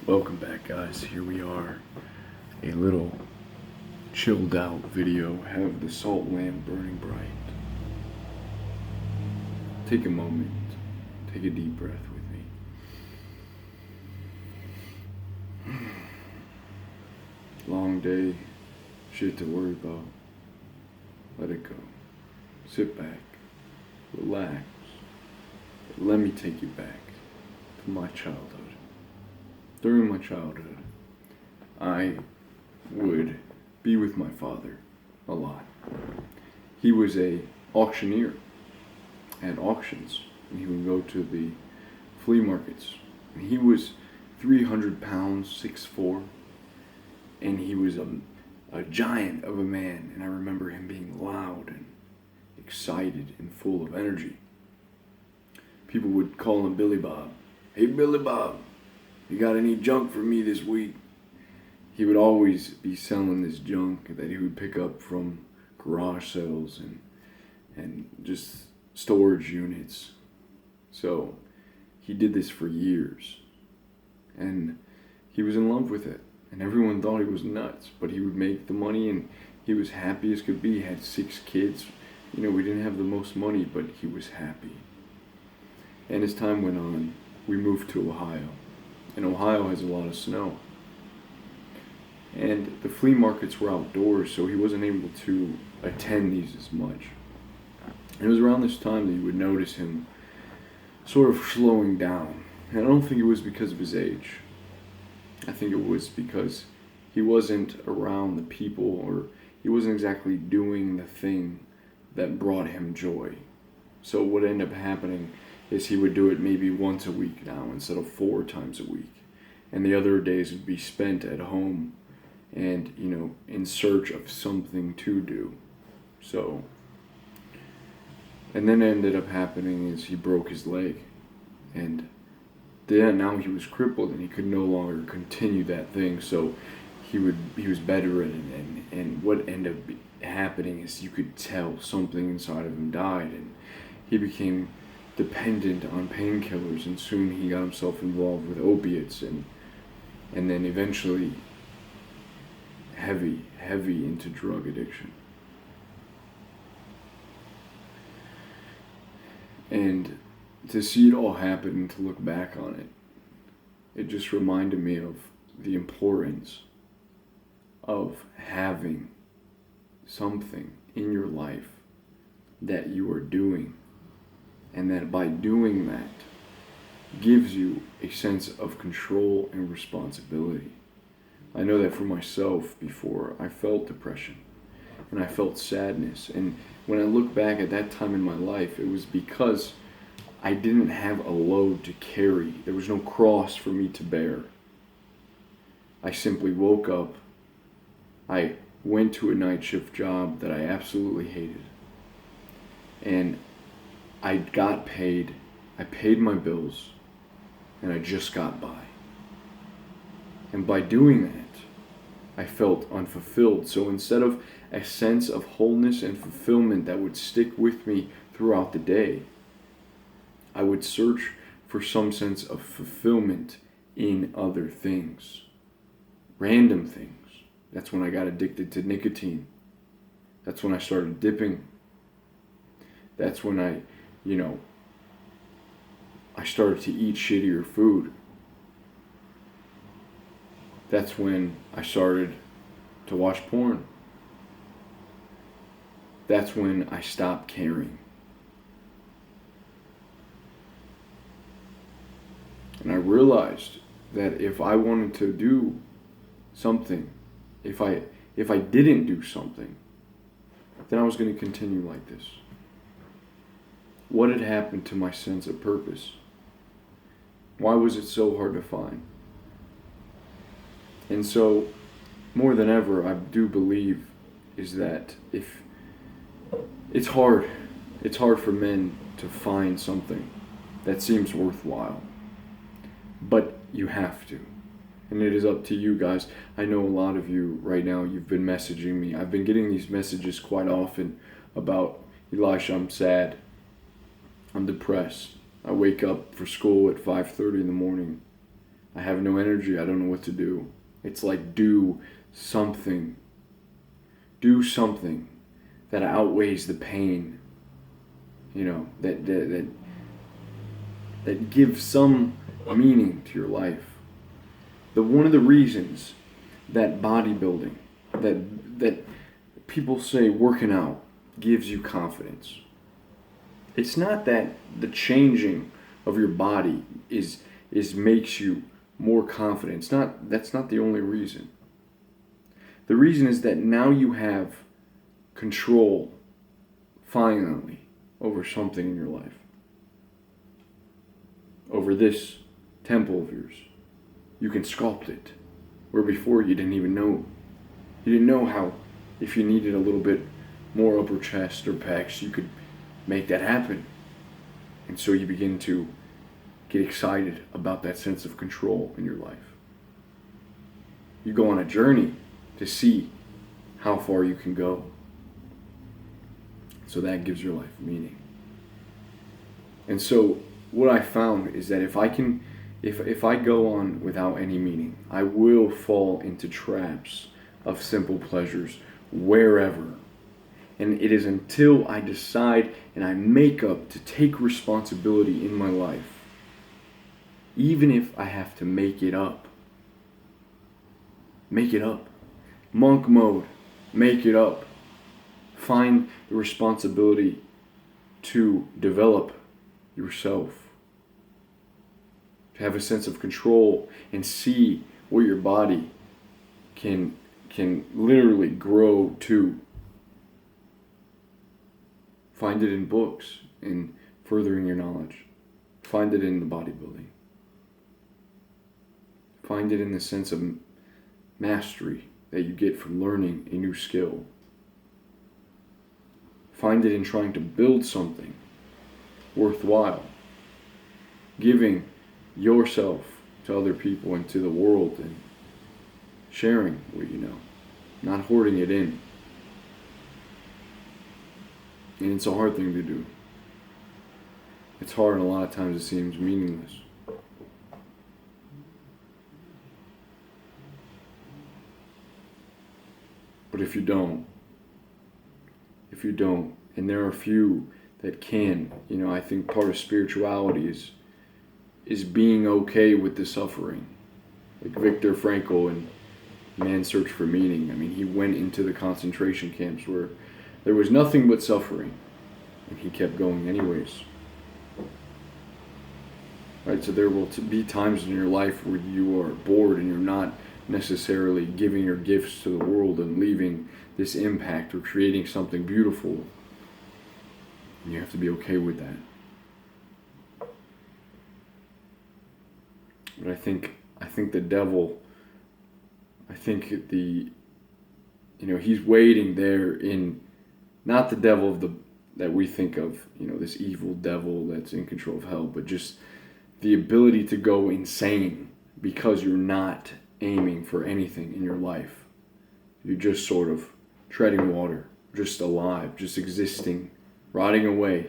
Welcome back, guys. Here we are, a little chilled out video. Have the salt lamp burning bright. Take a moment, take a deep breath with me. Long day, shit to worry about. Let it go. Sit back, relax. Let me take you back to my childhood. During my childhood, I would be with my father a lot. He was a auctioneer at auctions, and he would go to the flea markets. And he was 300 pounds, 6'4", and he was a giant of a man. And I remember him being loud and excited and full of energy. People would call him Billy Bob. Hey, Billy Bob, you got any junk for me this week? He would always be selling this junk that he would pick up from garage sales and just storage units. So he did this for years, and he was in love with it, and everyone thought he was nuts, but he would make the money, and he was happy as could be. He had 6 kids. We didn't have the most money, but he was happy. And as time went on, we moved to Ohio. And Ohio has a lot of snow. And the flea markets were outdoors, so he wasn't able to attend these as much. And it was around this time that you would notice him sort of slowing down. And I don't think it was because of his age. I think it was because he wasn't around the people, or he wasn't exactly doing the thing that brought him joy. So what ended up happening is he would do it maybe once a week now instead of 4 times a week. And the other days would be spent at home and, in search of something to do. So, and then it ended up happening is he broke his leg. And then now he was crippled and he could no longer continue that thing. So he was bedridden, and what ended up happening is you could tell something inside of him died, and he became dependent on painkillers, and soon he got himself involved with opiates, and then eventually heavy into drug addiction. And to see it all happen and to look back on it, it just reminded me of the importance of having something in your life that you are doing, and that by doing that gives you a sense of control and responsibility. I know that for myself, before I felt depression and I felt sadness, and when I look back at that time in my life, it was because I didn't have a load to carry. There was no cross for me to bear. I simply woke up, I went to a night shift job that I absolutely hated, and I got paid, I paid my bills, and I just got by. And by doing that, I felt unfulfilled. So instead of a sense of wholeness and fulfillment that would stick with me throughout the day, I would search for some sense of fulfillment in other things, random things. That's when I got addicted to nicotine. That's when I started dipping. That's when I started to eat shittier food. That's when I started to watch porn. That's when I stopped caring. And I realized that if I wanted to do something, if I didn't do something, then I was going to continue like this. What had happened to my sense of purpose? Why was it so hard to find? And so, more than ever, I do believe is that if it's hard for men to find something that seems worthwhile, but you have to. And it is up to you guys. I know a lot of you right now, you've been messaging me. I've been getting these messages quite often about, Elisha, I'm sad. I'm depressed. I wake up for school at 5:30 in the morning. I have no energy. I don't know what to do. It's like do something. Do something that outweighs the pain. That gives some meaning to your life. One of the reasons that bodybuilding, that people say working out gives you confidence. It's not that the changing of your body is makes you more confident. That's not the only reason. The reason is that now you have control, finally, over something in your life. Over this temple of yours. You can sculpt it. Where before you didn't even know. You didn't know how, if you needed a little bit more upper chest or pecs, you could make that happen. And so you begin to get excited about that sense of control in your life. You go on a journey to see how far you can go. So that gives your life meaning. And so what I found is that if I go on without any meaning, I will fall into traps of simple pleasures wherever. And it is until I decide and I make up to take responsibility in my life, even if I have to make it up. Make it up. Monk mode. Make it up. Find the responsibility to develop yourself. To have a sense of control and see where your body can literally grow to. Find it in books, in furthering your knowledge. Find it in the bodybuilding. Find it in the sense of mastery that you get from learning a new skill. Find it in trying to build something worthwhile. Giving yourself to other people and to the world and sharing what you know. Not hoarding it in. And it's a hard thing to do. It's hard, and a lot of times it seems meaningless. But if you don't, and there are few that can, I think part of spirituality is being okay with the suffering. Like Viktor Frankl in Man's Search for Meaning. I mean, he went into the concentration camps where there was nothing but suffering, and he kept going anyways. Right, so there will be times in your life where you are bored and you're not necessarily giving your gifts to the world and leaving this impact or creating something beautiful. And you have to be okay with that. But I think the devil, he's waiting there in, not the devil that we think of, this evil devil that's in control of hell, but just the ability to go insane because you're not aiming for anything in your life. You're just sort of treading water, just alive, just existing, rotting away.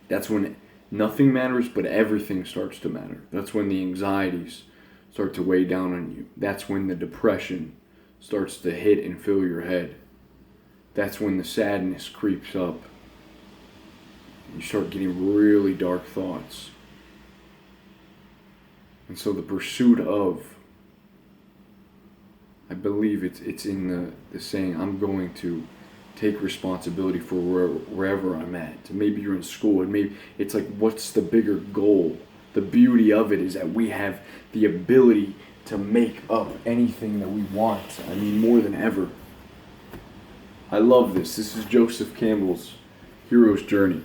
That's when nothing matters, but everything starts to matter. That's when the anxieties start to weigh down on you. That's when the depression starts to hit and fill your head. That's when the sadness creeps up. You start getting really dark thoughts. And so the pursuit of, I believe it's in the saying, I'm going to take responsibility for wherever I'm at. Maybe you're in school, and maybe it's like, what's the bigger goal? The beauty of it is that we have the ability to make up anything that we want. I mean, more than ever. I love this. This is Joseph Campbell's Hero's Journey.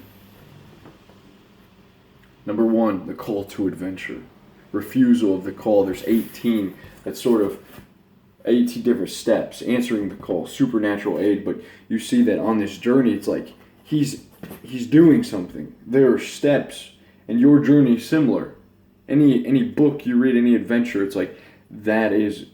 Number 1, the call to adventure. Refusal of the call. There's 18 different steps. Answering the call, supernatural aid. But you see that on this journey, it's like he's doing something. There are steps, and your journey is similar. Any book you read, any adventure, it's like that is,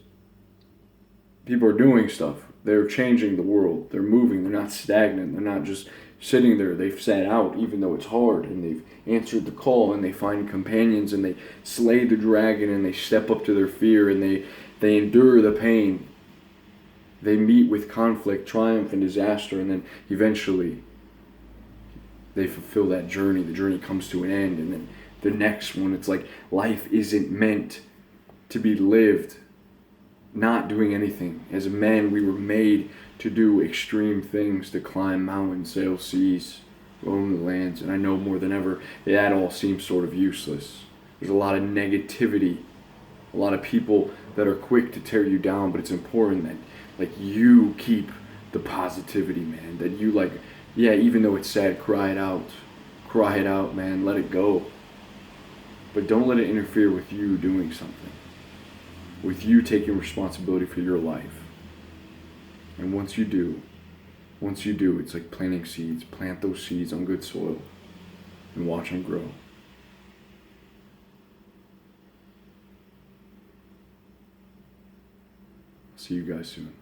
people are doing stuff. They're changing the world. They're moving. They're not stagnant. They're not just sitting there. They've sat out even though it's hard, and they've answered the call, and they find companions, and they slay the dragon, and they step up to their fear, and they endure the pain. They meet with conflict, triumph, and disaster, and then eventually they fulfill that journey. The journey comes to an end, and then the next one, it's like life isn't meant to be lived not doing anything. As men, we were made to do extreme things, to climb mountains, sail seas, roam the lands, and I know more than ever that all seems sort of useless. There's a lot of negativity, a lot of people that are quick to tear you down, but it's important that you keep the positivity, man. That you even though it's sad, cry it out, man. Let it go, but don't let it interfere with you doing something, with you taking responsibility for your life. And once you do, it's like planting seeds. Plant those seeds on good soil and watch them grow. See you guys soon.